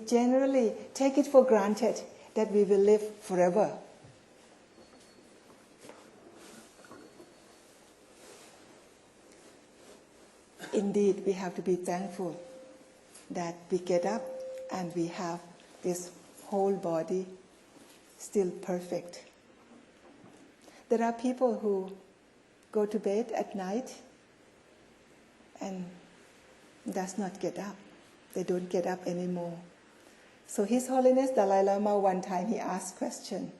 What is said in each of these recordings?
generally take it for granted that we will live forever. Indeed, we have to be thankful that we get up and we have this whole body still perfect. There are people who go to bed at night and does not get up. They don't get up anymore. So His Holiness Dalai Lama, one time he asked question,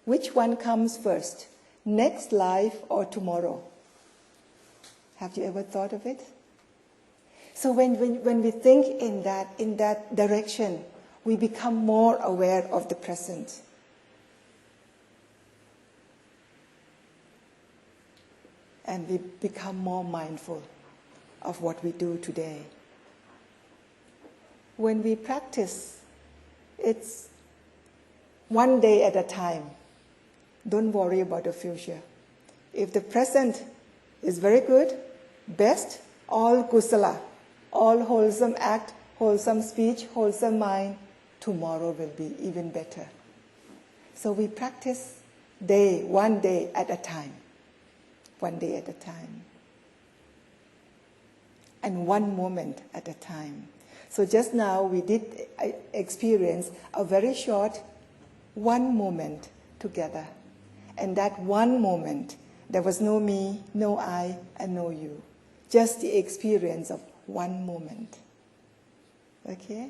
which one comes first, next life or tomorrow? Have you ever thought of it? So when we think in that direction, we become more aware of the present. And we become more mindful of what we do today. When we practice, it's one day at a time. Don't worry about the future. If the present is very good, best, all kusala, all wholesome act, wholesome speech, wholesome mind, tomorrow will be even better. So we practice one day at a time. One day at a time. And one moment at a time. So just now we did experience a very short one moment together. And that one moment, there was no me, no I, and no you. Just the experience of one moment. Okay?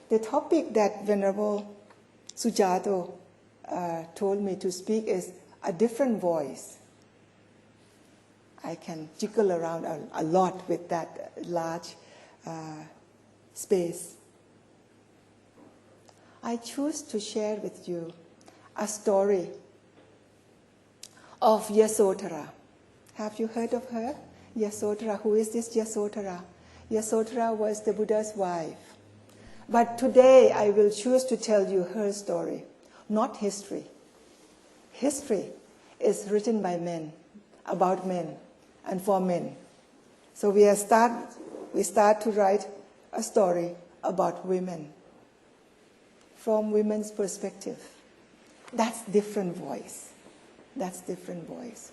The topic that Venerable Sujato told me to speak is a different voice. I can jiggle around a lot with that large space. I choose to share with you a story of Yasodhara. Have you heard of her? Yasodhara. Who is this Yasodhara? Yasodhara was the Buddha's wife. But today I will choose to tell you her story, not history. History is written by men, about men, and for men. So we start to write a story about women from women's perspective. That's different voice. That's different voice.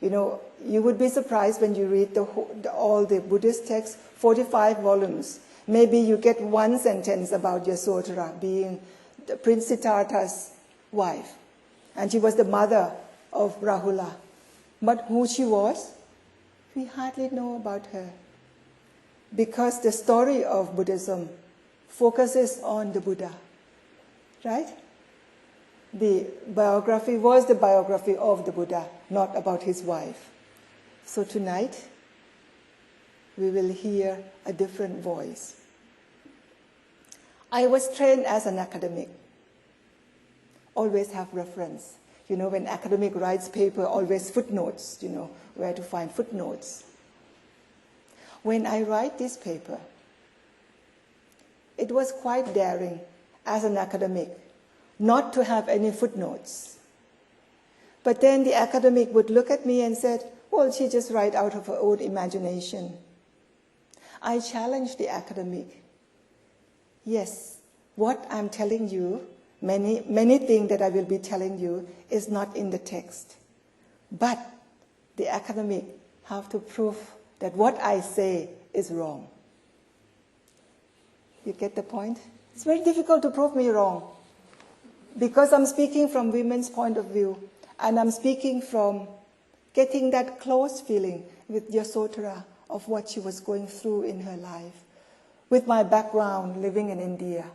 You know, you would be surprised when you read all the Buddhist texts, 45 volumes. Maybe you get one sentence about Yasodhara being Prince Siddhartha's wife. And she was the mother of Rahula. But who she was, we hardly know about her. Because the story of Buddhism focuses on the Buddha. Right? The biography was the biography of the Buddha, not about his wife. So tonight, we will hear a different voice. I was trained as an academic. Always have reference. You know, when academic writes paper, always footnotes, you know, where to find footnotes. When I write this paper, it was quite daring as an academic not to have any footnotes. But then the academic would look at me and said, well, she just write out of her own imagination. I challenged the academic. Yes, what I'm telling you, many things that I will be telling you is not in the text. But the academic have to prove that what I say is wrong. You get the point? It's very difficult to prove me wrong. Because I'm speaking from women's point of view, and I'm speaking from getting that close feeling with Yasodhara of what she was going through in her life. With my background living in India,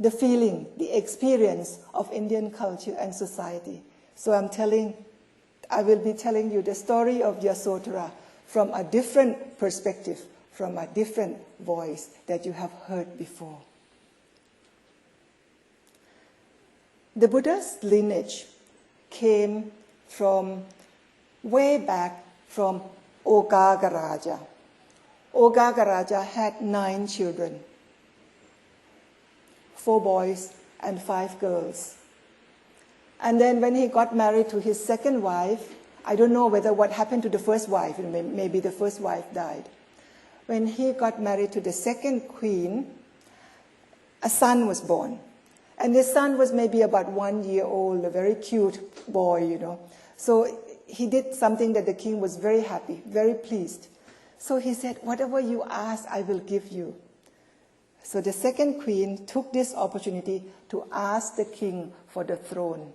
the experience of Indian culture and society. So I will be telling you the story of Yasodhara from a different perspective, from a different voice that you have heard before. The Buddha's lineage came from way back from Ogagaraja. Ogagaraja had 9 children, 4 boys and 5 girls. And then when he got married to his second wife, I don't know what happened to the first wife, maybe the first wife died. when he got married to the second queen, a son was born. And this son was maybe about 1 year old, a very cute boy, So he did something that the king was very happy, very pleased. So he said, whatever you ask, I will give you. So the second queen took this opportunity to ask the king for the throne.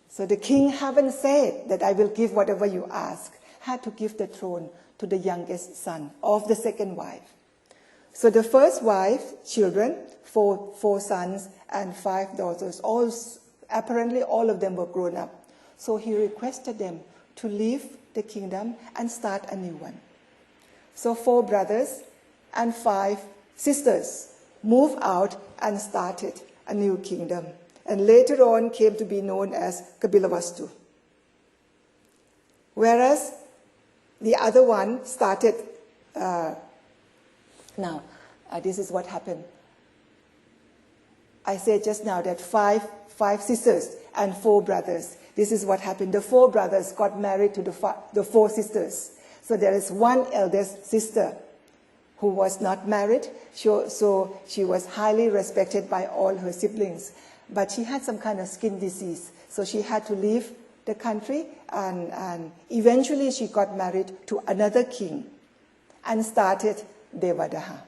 So the king haven't said that I will give whatever you ask, had to give the throne to the youngest son of the second wife. So the first wife, children, four sons and 5 daughters, apparently all of them were grown up. So he requested them to leave the kingdom and start a new one. So 4 brothers and 5 sisters moved out and started a new kingdom. And later on came to be known as Kapilavastu. Whereas the other one started, this is what happened. I said just now that five sisters and 4 brothers. This is what happened. The 4 brothers got married to the 4 sisters. So there is one eldest sister who was not married. So she was highly respected by all her siblings. But she had some kind of skin disease. So she had to leave the country, and eventually she got married to another king and started Devadaha.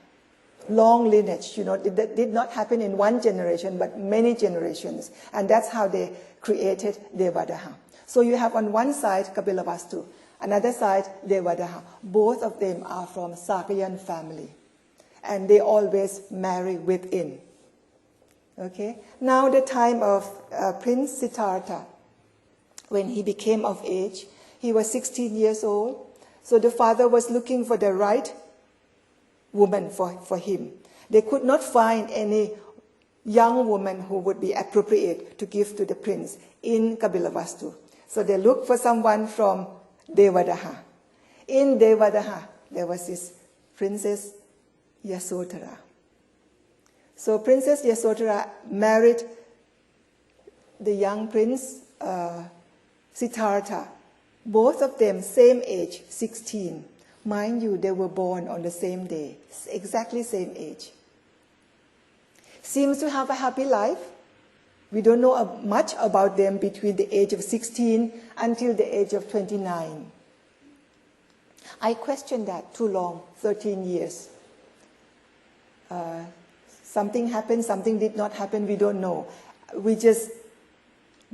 Long lineage, it did not happen in one generation, but many generations. And that's how they created Devadaha. So you have on one side Kapilavastu, another side Devadaha. Both of them are from Sakayan family. And they always marry within. Okay? Now the time of Prince Siddhartha, when he became of age, he was 16 years old. So the father was looking for the right woman for him. They could not find any young woman who would be appropriate to give to the prince in Kapilavastu. So they looked for someone from Devadaha. In Devadaha, there was this Princess Yasodhara. So Princess Yasodhara married the young prince Siddhartha. Both of them same age, 16. Mind you, they were born on the same day, exactly same age. Seems to have a happy life. We don't know much about them between the age of 16 until the age of 29. I questioned that too long, 13 years. Something happened, something did not happen, we don't know. We just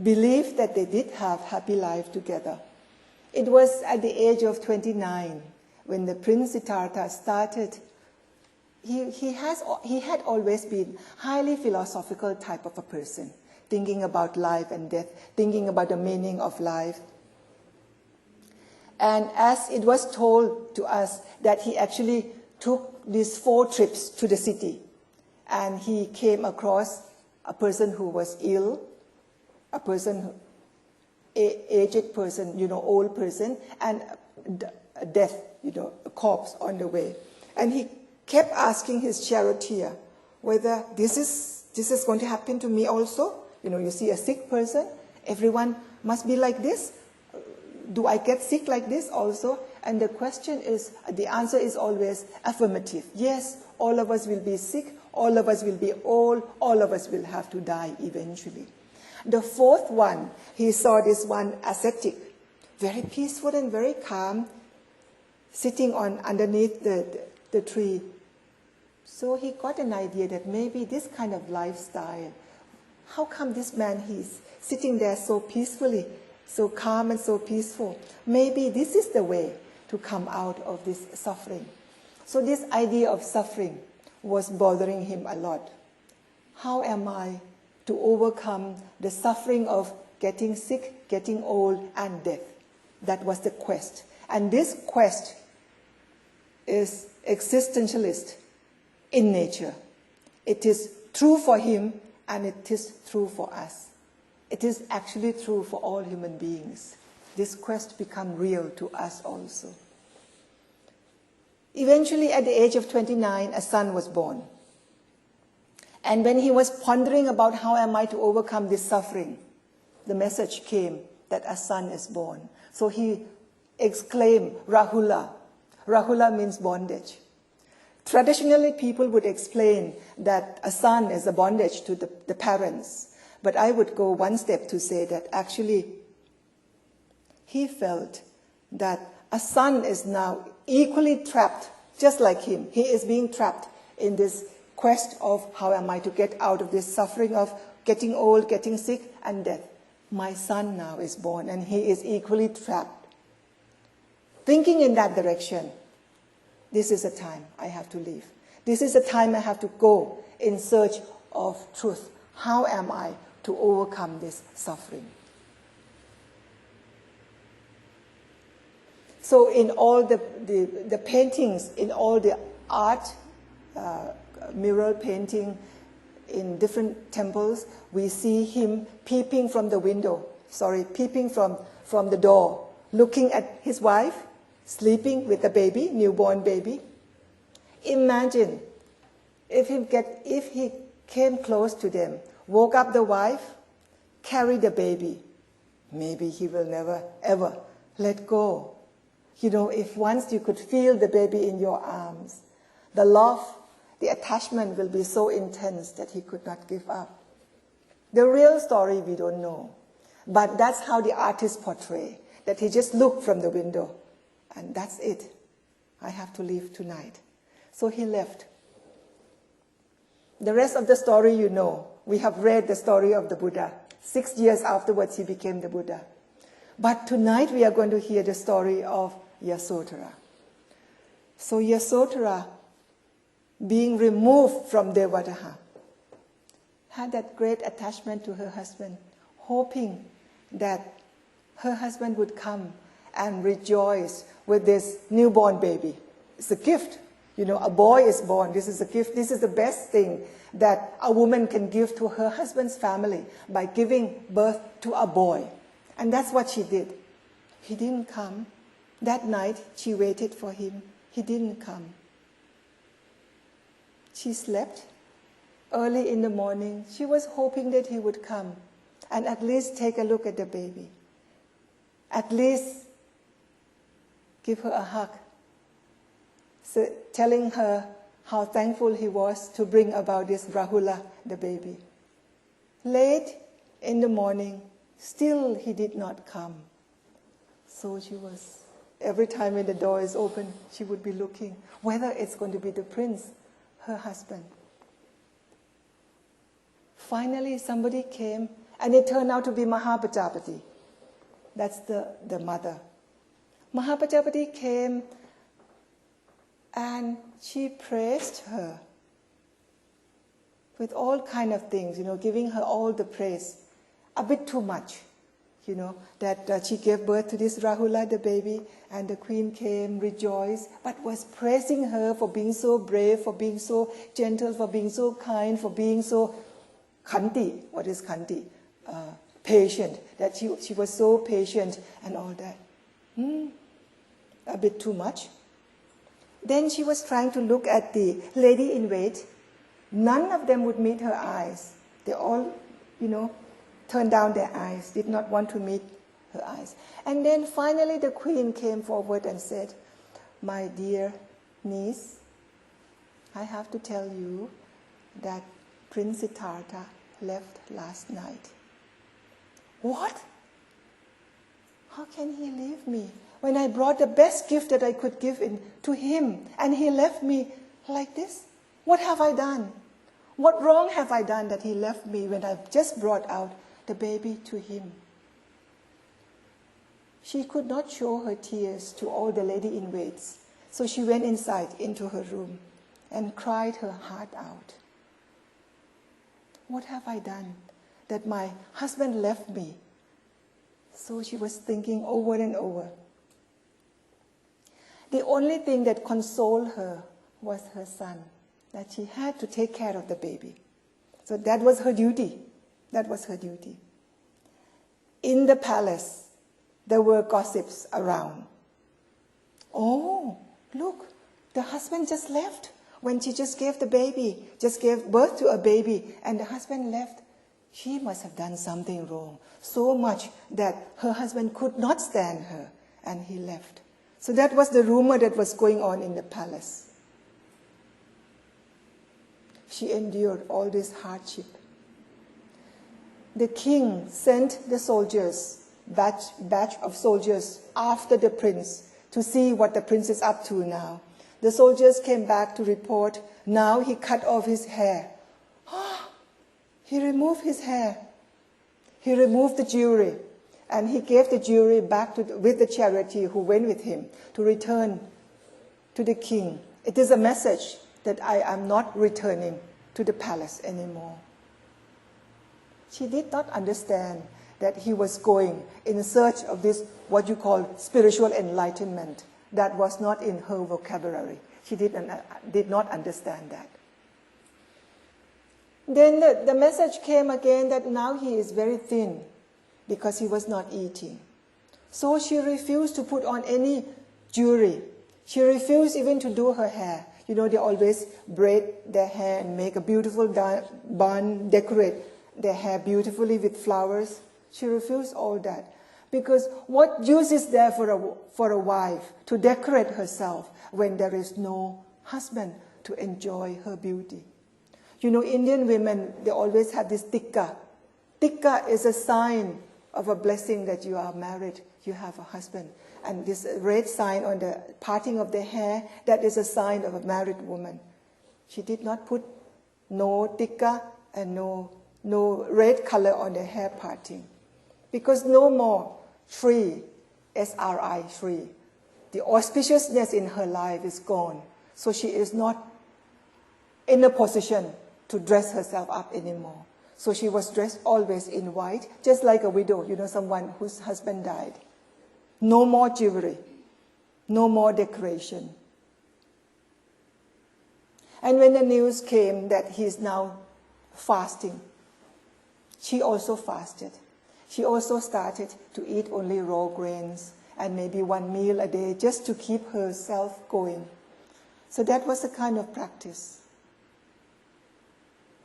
believe that they did have happy life together. It was at the age of 29 when the Prince Siddhartha started. He had always been highly philosophical type of a person, thinking about life and death, thinking about the meaning of life. And as it was told to us that he actually took these 4 trips to the city, and he came across a person who was ill, a person, aged person, old person, and a death, a corpse on the way. And he kept asking his charioteer whether this is going to happen to me also. You see a sick person, everyone must be like this. Do I get sick like this also? And the answer is always affirmative. Yes, all of us will be sick, all of us will be old, all of us will have to die eventually. The 4th one, he saw this one ascetic, very peaceful and very calm, sitting underneath the tree. So he got an idea that maybe this kind of lifestyle, how come this man, he's sitting there so peacefully, so calm and so peaceful? Maybe this is the way to come out of this suffering. So this idea of suffering was bothering him a lot. How am I to overcome the suffering of getting sick, getting old, and death? That was the quest. And this quest is existentialist in nature. It is true for him, and it is true for us. It is actually true for all human beings. This quest becomes real to us also. Eventually, at the age of 29, a son was born. And when he was pondering about how am I to overcome this suffering, the message came that a son is born. So he exclaimed, Rahula, Rahula means bondage. Traditionally, people would explain that a son is a bondage to the parents. But I would go one step to say that actually he felt that a son is now equally trapped, just like him. He is being trapped in this quest of how am I to get out of this suffering of getting old, getting sick, and death. My son now is born, and he is equally trapped. Thinking in that direction, this is a time I have to leave. This is a time I have to go in search of truth. How am I to overcome this suffering? So in all the paintings, in all the art, mural painting in different temples, we see him peeping from the window, peeping from the door, looking at his wife, sleeping with a baby, newborn baby. Imagine if he came close to them, woke up the wife, carried the baby, maybe he will never ever let go. You know, if once you could feel the baby in your arms, the love, the attachment will be so intense that he could not give up. The real story we don't know, but that's how the artist portray, that he just looked from the window, and that's it. I have to leave tonight. So he left. The rest of the story you know. We have read the story of the Buddha. 6 years afterwards he became the Buddha. But tonight we are going to hear the story of Yasodhara. So Yasodhara, being removed from Devadaha, had that great attachment to her husband, hoping that her husband would come and rejoice with this newborn baby. It's a gift. You know, a boy is born. This is a gift. This is the best thing that a woman can give to her husband's family, by giving birth to a boy. And that's what she did. He didn't come. That night, she waited for him. He didn't come. She slept. Early in the morning, she was hoping that he would come and at least take a look at the baby. At least give her a hug. So telling her how thankful he was to bring about this Rahula, the baby. Late in the morning, still he did not come. So she was, every time when the door is open, she would be looking whether it's going to be the prince, her husband. Finally, somebody came, and it turned out to be Mahapajapati. That's the mother. Mahapajapati came, and she praised her with all kind of things, giving her all the praise. A bit too much, that she gave birth to this Rahula, the baby, and the queen came, rejoiced, but was praising her for being so brave, for being so gentle, for being so kind, for being so khanti. What is khanti? Patient. That she was so patient and all that. A bit too much. Then she was trying to look at the lady in wait. None of them would meet her eyes. They all, turned down their eyes, did not want to meet her eyes. And then finally the queen came forward and said, "My dear niece, I have to tell you that Prince Siddhartha left last night." What? How can he leave me when I brought the best gift that I could give to him, and he left me like this? What have I done? What wrong have I done that he left me when I just brought out the baby to him? She could not show her tears to all the lady in waits, so she went inside into her room and cried her heart out. What have I done that my husband left me? So she was thinking over and over. The only thing that consoled her was her son, that she had to take care of the baby. So that was her duty. That was her duty. In the palace, there were gossips around. Oh, look, the husband just left when she just gave the baby, just gave birth to a baby, and the husband left. She must have done something wrong, so much that her husband could not stand her, and he left. So that was the rumor that was going on in the palace. She endured all this hardship. The king sent the soldiers, batch of soldiers, after the prince to see what the prince is up to now. The soldiers came back to report, now he cut off his hair. He removed his hair. He removed the jewelry. And he gave the jewelry back with the charioteer who went with him to return to the king. It is a message that I am not returning to the palace anymore. She did not understand that he was going in search of this, what you call spiritual enlightenment. That was not in her vocabulary. She did not understand that. Then the message came again that now he is very thin because he was not eating. So she refused to put on any jewelry. She refused even to do her hair. You know, they always braid their hair and make a beautiful bun, decorate their hair beautifully with flowers. She refused all that. Because what use is there for a wife to decorate herself when there is no husband to enjoy her beauty? You know, Indian women, they always have this tikka. Tikka is a sign of a blessing that you are married, you have a husband. And this red sign on the parting of the hair, that is a sign of a married woman. She did not put no tikka and no red color on the hair parting. Because no more Sri, S-R-I, Sri. The auspiciousness in her life is gone. So she is not in a position to dress herself up anymore. So she was dressed always in white, just like a widow, you know, someone whose husband died. No more jewelry, no more decoration. And when the news came that he is now fasting, she also fasted. She also started to eat only raw grains and maybe one meal a day just to keep herself going. So that was a kind of practice.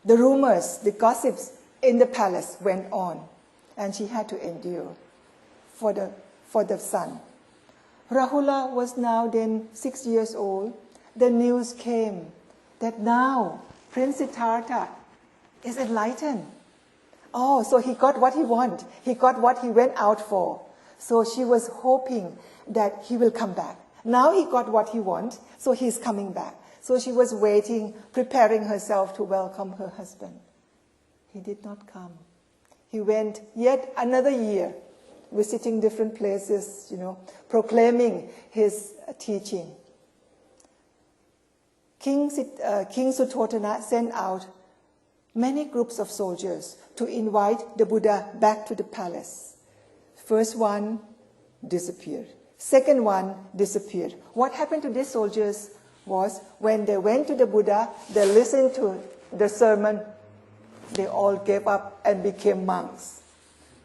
The rumors, the gossips in the palace went on, and she had to endure for the son. Rahula was now then 6 years old. The news came that now Prince Siddhartha is enlightened. Oh, so he got what he wanted. He got what he went out for. So she was hoping that he will come back. Now he got what he wanted, so he's coming back. So she was waiting, preparing herself to welcome her husband. He did not come. He went yet another year, visiting different places, you know, proclaiming his teaching. King Suttotana sent out many groups of soldiers to invite the Buddha back to the palace. First one disappeared. Second one disappeared. What happened to these soldiers was when they went to the Buddha, they listened to the sermon, they all gave up and became monks.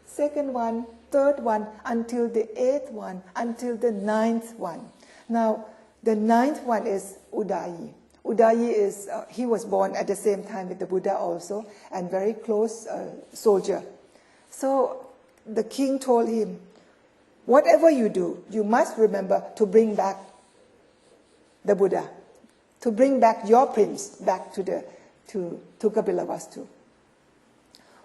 Second one, third one, until the eighth one, until the ninth one. Now, the ninth one is Udayi. Udayi is, he was born at the same time with the Buddha also, and very close soldier. So the king told him, whatever you do, you must remember to bring back the Buddha, to bring back your prince back to Kapilavastu.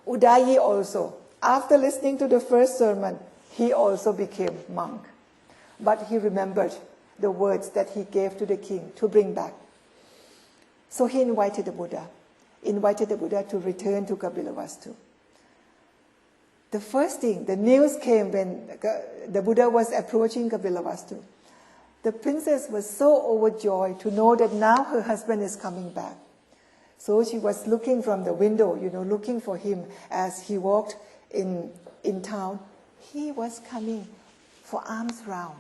Udayi also, after listening to the first sermon, he also became monk. But he remembered the words that he gave to the king to bring back. So he invited the Buddha to return to Kapilavastu. The first thing, the news came when the Buddha was approaching Kapilavastu. The princess was so overjoyed to know that now her husband is coming back. So she was looking from the window, you know, looking for him as he walked in town. He was coming for alms round.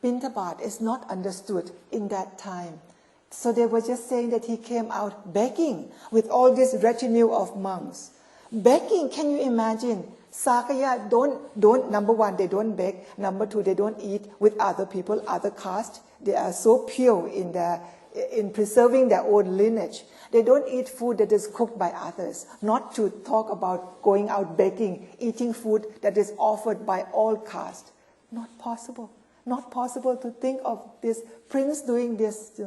Bintabat is not understood in that time. So they were just saying that he came out begging with all this retinue of monks. Begging, can you imagine? Sakaya don't, number one, they don't beg. Number two, they don't eat with other people, other caste. They are so pure in preserving their own lineage. They don't eat food that is cooked by others. Not to talk about going out begging, eating food that is offered by all castes. Not possible. Not possible to think of this prince doing this.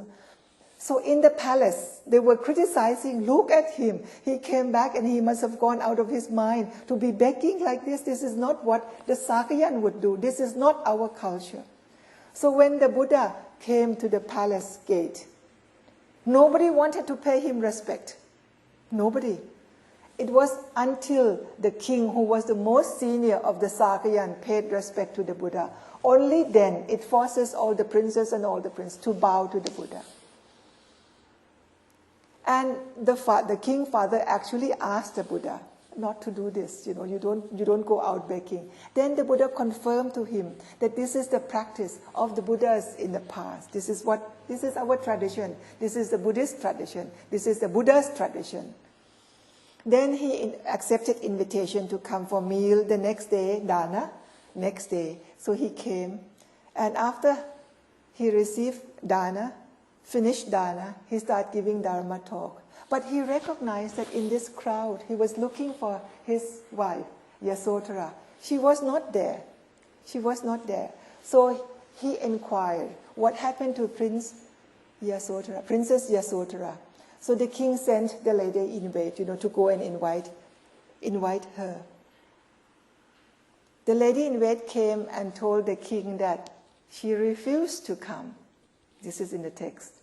So in the palace, they were criticizing, look at him. He came back and he must have gone out of his mind to be begging like this. This is not what the Sakayan would do. This is not our culture. So when the Buddha came to the palace gate, nobody wanted to pay him respect. Nobody. It was until the king, who was the most senior of the Sakayan, paid respect to the Buddha. Only then it forces all the princes and all the princes to bow to the Buddha. And the king father actually asked the Buddha not to do this. You don't go out begging. Then the Buddha confirmed to him that this is the practice of the Buddhas in the past. This is our tradition. This is the Buddhist tradition. This is the Buddha's tradition. Then he accepted invitation to come for meal the next day, dana, next day. So he came, and after he received dana, finished dana, he started giving Dharma talk. But he recognized that in this crowd, he was looking for his wife, Yasodhara. She was not there. She was not there. So he inquired, what happened to Princess Yasodhara? So the king sent the lady in wait, to go and invite her. The lady in wait came and told the king that she refused to come. This is in the text.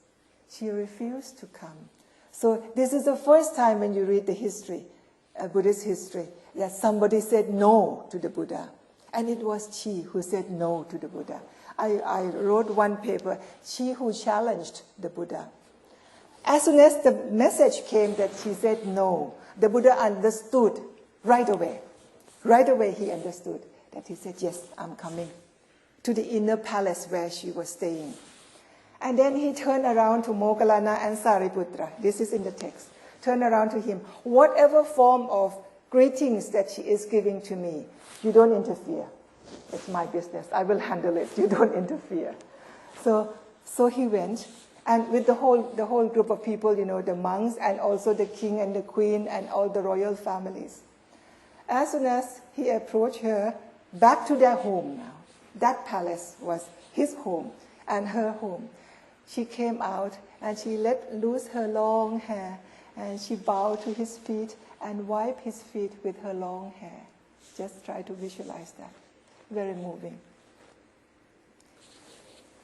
She refused to come. So this is the first time when you read the history, Buddhist history, that somebody said no to the Buddha. And it was she who said no to the Buddha. I wrote one paper, she who challenged the Buddha. As soon as the message came that she said no, the Buddha understood right away. Right away he understood that he said, yes, I'm coming to the inner palace where she was staying. And then he turned around to Moggallana and Sariputra. This is in the text. Turn around to him. Whatever form of greetings that she is giving to me, you don't interfere. It's my business. I will handle it. You don't interfere. So he went, and with the whole group of people, the monks and also the king and the queen and all the royal families. As soon as he approached her, back to their home now. That palace was his home and her home. She came out and she let loose her long hair and she bowed to his feet and wiped his feet with her long hair. Just try to visualize that. Very moving.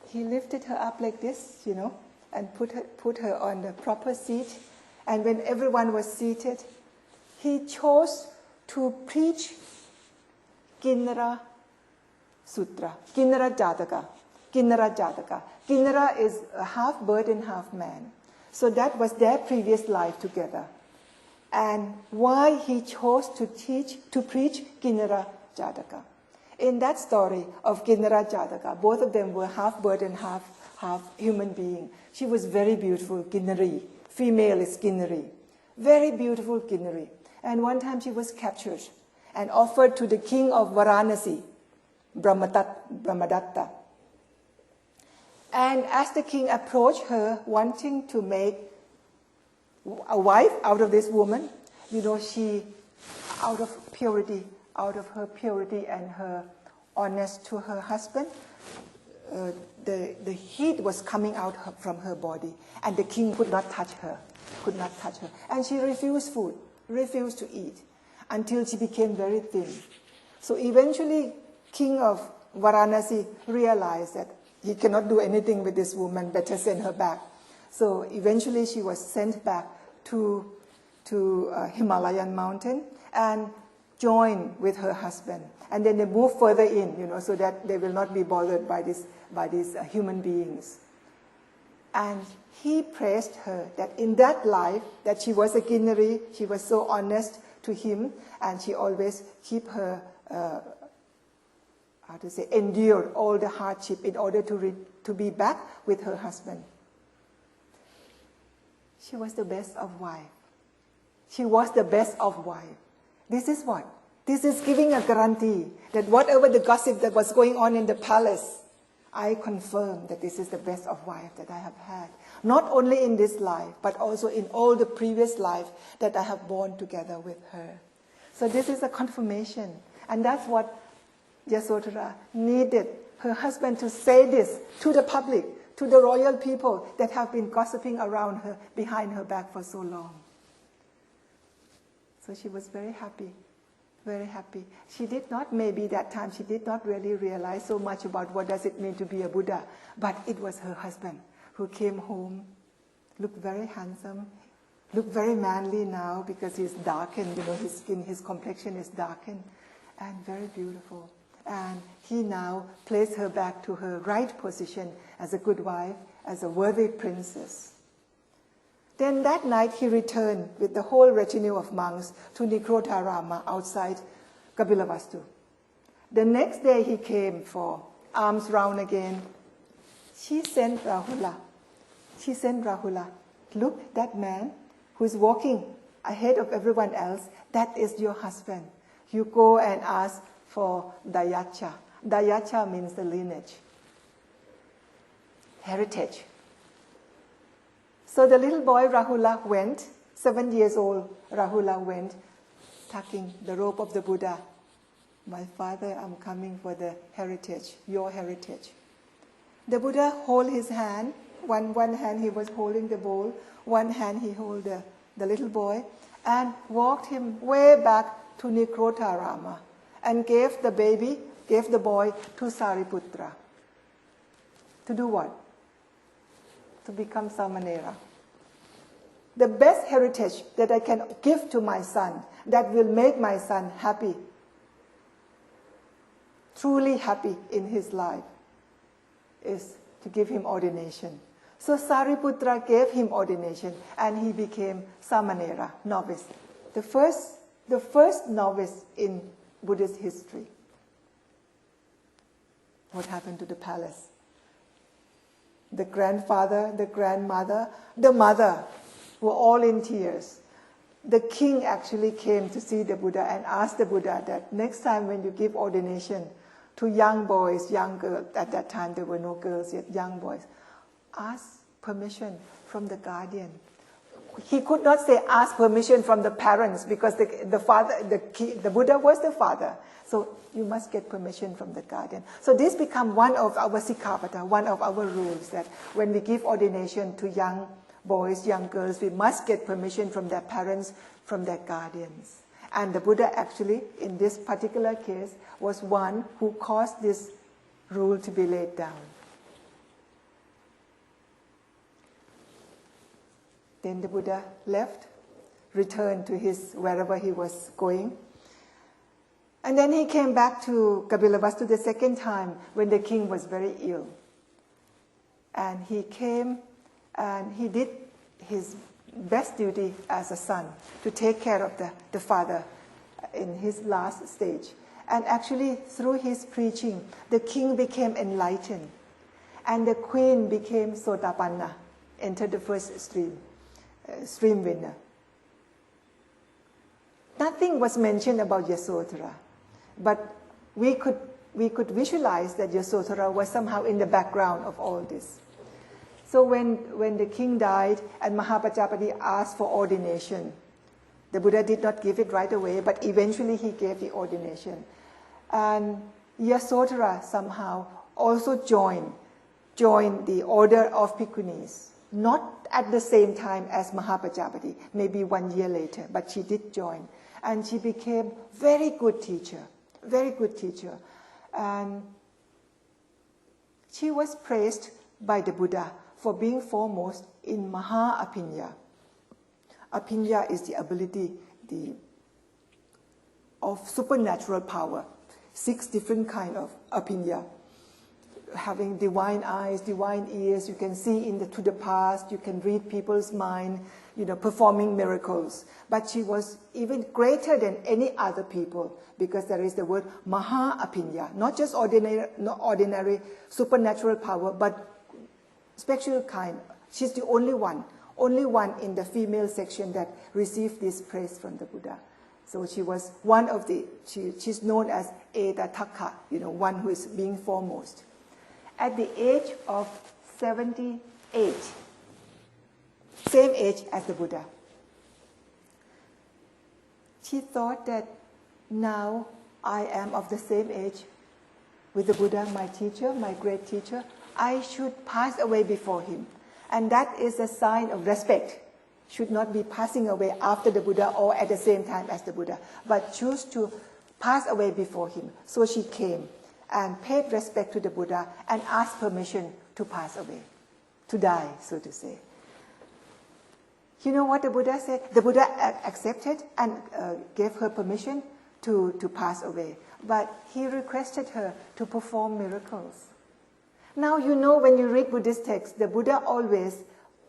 He lifted her up like this, and put her on the proper seat. And when everyone was seated, he chose to preach Kinnara Sutra, Kinnara Jataka. Kinnara Jataka. Kinnara is half bird and half man. So that was their previous life together. And why he chose to preach Kinnara Jataka. In that story of Kinnara Jataka, both of them were half bird and half human being. She was very beautiful, Kinnari. Female is Kinnari. Very beautiful Kinnari. And one time she was captured and offered to the king of Varanasi, Brahmadatta. And as the king approached her, wanting to make a wife out of this woman, she, out of her purity and her honest to her husband, the heat was coming out from her body, and the king could not touch her. And she refused food, refused to eat, until she became very thin. So eventually, king of Varanasi realized that he cannot do anything with this woman, better send her back. So eventually she was sent back to Himalayan mountain and joined with her husband. And then they moved further in, so that they will not be bothered by these human beings. And he praised her that in that life, that she was a Kinnari, she was so honest to him, and she always keep her endured all the hardship in order to be back with her husband. She was the best of wife. She was the best of wife. This is what? This is giving a guarantee that whatever the gossip that was going on in the palace, I confirm that this is the best of wife that I have had. Not only in this life, but also in all the previous life that I have borne together with her. So this is a confirmation. And that's what Yasodhara needed her husband to say this to the public, to the royal people that have been gossiping around her, behind her back for so long. So she was very happy, very happy. She did not, maybe that time, she did not really realize so much about what does it mean to be a Buddha, but it was her husband who came home, looked very handsome, looked very manly now because he's darkened, his skin, his complexion is darkened, and very beautiful. And he now placed her back to her right position as a good wife, as a worthy princess. Then that night he returned with the whole retinue of monks to Nikrodharama outside Kapilavastu. The next day he came for alms round again. She sent Rahula. Look, that man who is walking ahead of everyone else, that is your husband. You go and ask for Dayacha. Dayacha means the lineage, heritage. So the little boy Rahula went, 7 years old Rahula went, tucking the robe of the Buddha. My father, I'm coming for the heritage, your heritage. The Buddha hold his hand, one hand he was holding the bowl, one hand he held the little boy, and walked him way back to Nikrodharama and gave the boy to Sariputra. To do what? To become Samanera. The best heritage that I can give to my son, that will make my son happy, truly happy in his life, is to give him ordination. So Sariputra gave him ordination and he became Samanera, novice. The first novice in Buddhist history. What happened to the palace? The grandfather, the grandmother, the mother were all in tears. The king actually came to see the Buddha and asked the Buddha that next time when you give ordination to young boys, young girls, at that time there were no girls yet, young boys, ask permission from the guardian. He could not say ask permission from the parents because the Buddha was the father. So you must get permission from the guardian. So this became one of our sikkhapada, one of our rules, that when we give ordination to young boys, young girls, we must get permission from their parents, from their guardians. And the Buddha actually, in this particular case, was one who caused this rule to be laid down. Then the Buddha left, returned to wherever he was going. And then he came back to Kapilavastu the second time when the king was very ill. And he came and he did his best duty as a son to take care of the father in his last stage. And actually through his preaching, the king became enlightened. And the queen became Sotapanna, entered the first stream winner. Nothing was mentioned about Yasodhara, but we could visualize that Yasodhara was somehow in the background of all this. So when the king died and Mahapajapati asked for ordination, the Buddha did not give it right away, but eventually he gave the ordination. And Yasodhara somehow also joined the order of Bhikkhunis. Not at the same time as Mahapajapati, maybe 1 year later, but she did join. And she became very good teacher. And she was praised by the Buddha for being foremost in Maha-Apinya. Apinya is the ability of supernatural power. 6 different kinds of apinya. Having divine eyes, divine ears, you can see to the past, you can read people's mind, performing miracles. But she was even greater than any other people because there is the word Maha-Apinya, not just ordinary supernatural power, but special kind. She's the only one in the female section that received this praise from the Buddha. So she was one of she's known as Edatakha, one who is being foremost. At the age of 78, same age as the Buddha, she thought that now I am of the same age with the Buddha, my teacher, my great teacher, I should pass away before him. And that is a sign of respect. Should not be passing away after the Buddha or at the same time as the Buddha, but choose to pass away before him. So she came and paid respect to the Buddha and asked permission to pass away, to die, so to say. You know what the Buddha said? The Buddha accepted and gave her permission to pass away. But he requested her to perform miracles. Now you know when you read Buddhist texts, the Buddha always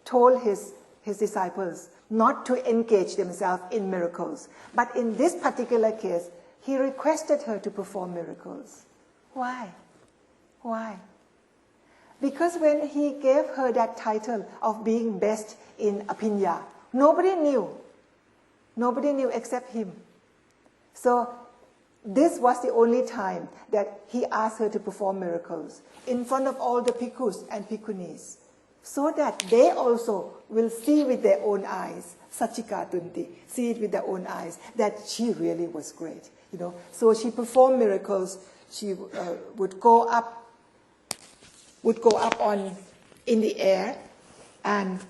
told his disciples not to engage themselves in miracles. But in this particular case, he requested her to perform miracles. Why? Why? Because when he gave her that title of being best in Appinya, nobody knew. Nobody knew except him. So this was the only time that he asked her to perform miracles in front of all the bhikkhus and bhikkhunis, so that they also will see with their own eyes, Sachika Tunti, see it with their own eyes, that she really was great. So she performed miracles. She would go up in the air, and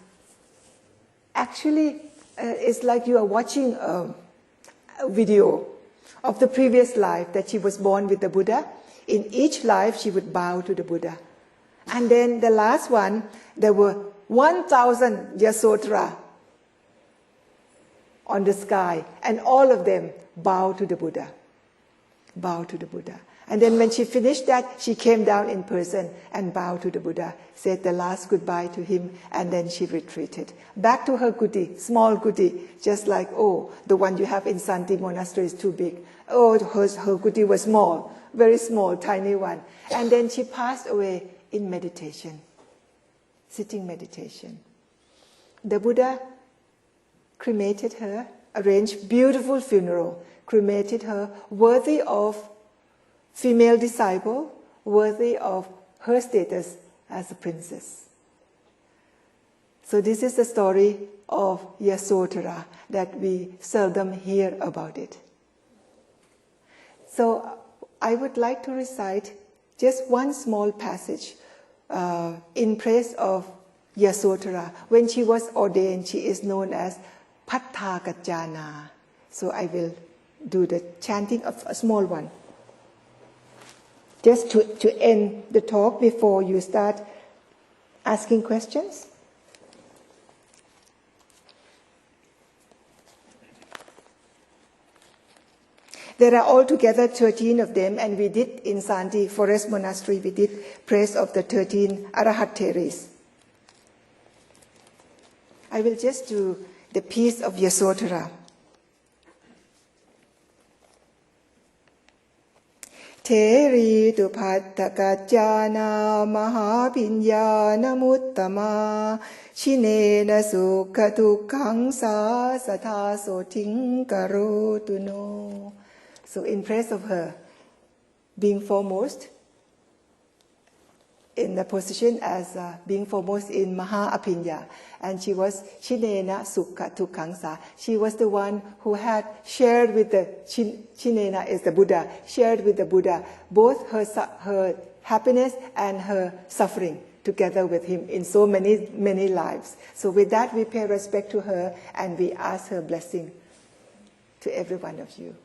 actually it's like you are watching a video of the previous life that she was born with the Buddha. In each life she would bow to the Buddha. And then the last one, there were 1,000 Yasodhara on the sky, and all of them bow to the Buddha. Bow to the Buddha. And then when she finished that, she came down in person and bowed to the Buddha, said the last goodbye to him, and then she retreated. Back to her kuti, small kuti, just like, the one you have in Santi Monastery is too big. Her kuti was small, very small, tiny one. And then she passed away in meditation, sitting meditation. The Buddha cremated her, arranged beautiful funeral, cremated her, worthy of female disciple, worthy of her status as a princess. So this is the story of Yasodhara that we seldom hear about it. So I would like to recite just one small passage in praise of Yasodhara. When she was ordained, she is known as Patthakajjana. So I will do the chanting of a small one, just to end the talk before you start asking questions. There are altogether 13 of them, and we did in Santi Forest Monastery, we did praise of the 13 Arahateris. I will just do the piece of Yasodhara. Teri tu pattakajjana mahapinyana muttama shinena sukha tukkhang sa satha soting karotu no. So in praise of her being foremost in the position as being foremost in Maha Appinya, and she was Shinena Sukha Tukkhangsa. She was the one who had shared with the Shinena is the Buddha, shared with the Buddha both her happiness and her suffering together with him in so many lives. So with that we pay respect to her and we ask her blessing to every one of you.